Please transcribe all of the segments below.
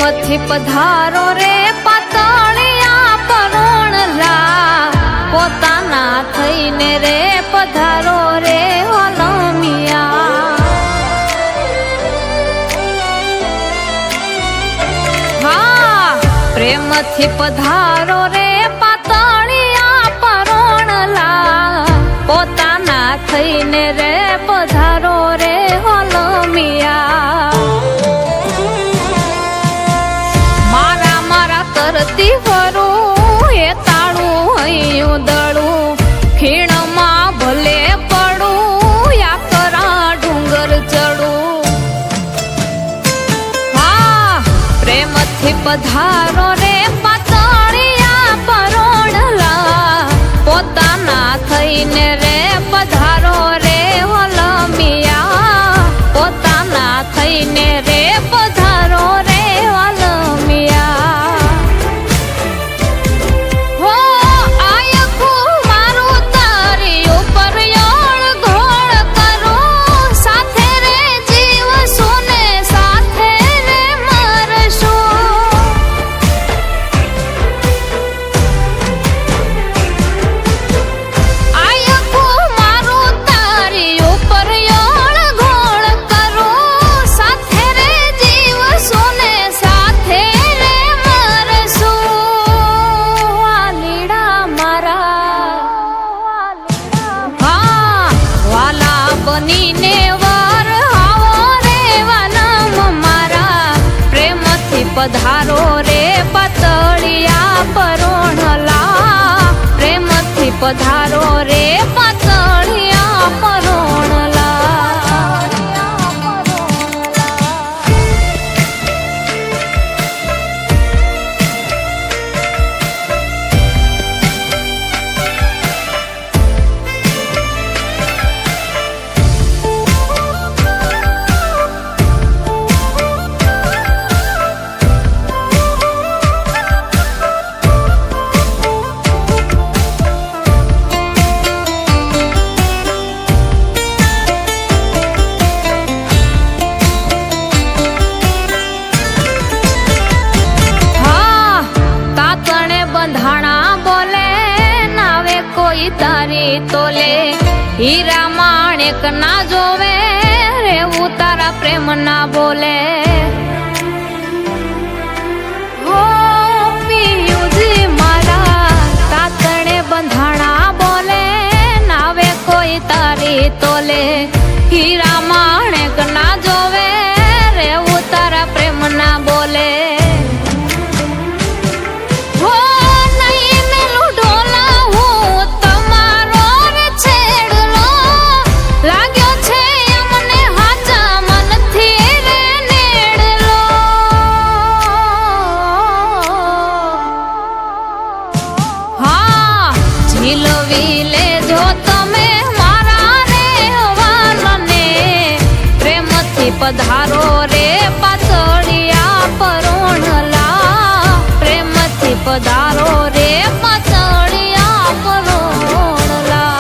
પ્રેમથી પધારો રે પાતળિયા પરોણલા પોતાના થઈને રે પધારો રે હોલમિયા હા પ્રેમથી પધારો રે પાતળિયા પરોણલા પોતાના થઈને રે પધારો રે હોલમિયા તરતી ફરું એ તાળું હૈયું દળું ખીણમાં ભલે પડું યા કરા ડુંગર ચડું હા પ્રેમથી પધારો રે પાતળિયા પરોણલા પોતાના થઈને રે પધારો રે હોલમિયા પોતાના થઈને રે પધારો રે હોલમિયા બનીને વાર આવો રે વાલમ મારા પ્રેમથી પધારો રે પાતળિયા પરોણલા પ્રેમથી પધારો રે પાતળિયા પરોણલા બંધાણા બોલે નાવે કોઈ તારી તોલે હીરા માણેક ના જોવે રેવું તારા પ્રેમ ના બોલે હો પિયુજી મારા તાતણે બંધાણા બોલે નાવે કોઈ તારી તોલે હીરા માણેક ના જોવે રેવું તારા પ્રેમ ના બોલે ઝીલવી લેજો તમે મારા રે વાલને પ્રેમથી પધારો રે પાતળિયા પરોણલા પ્રેમથી પધારો રે પાતળિયા પરોણલા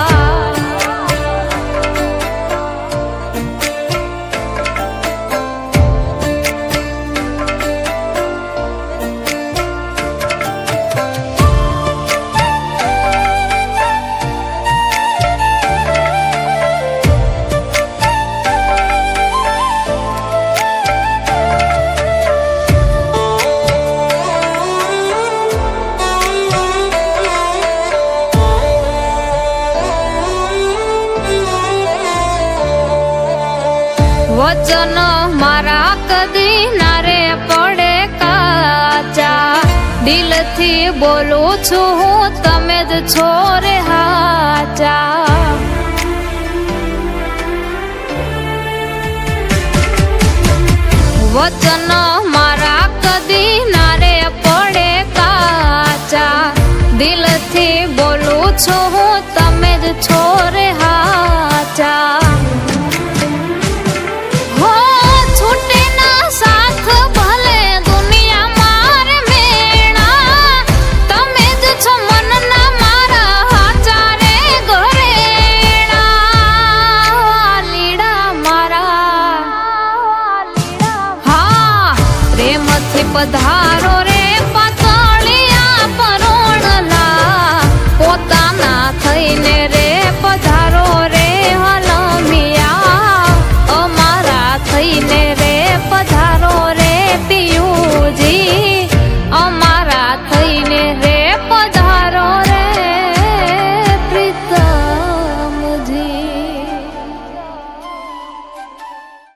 વચન મારા કદી ના રે પડે કાચા દિલથી બોલું છું હું તમે જ છો રે હાચા વચન મારા કદી ના રે પડે કાચા દિલથી બોલું છું હું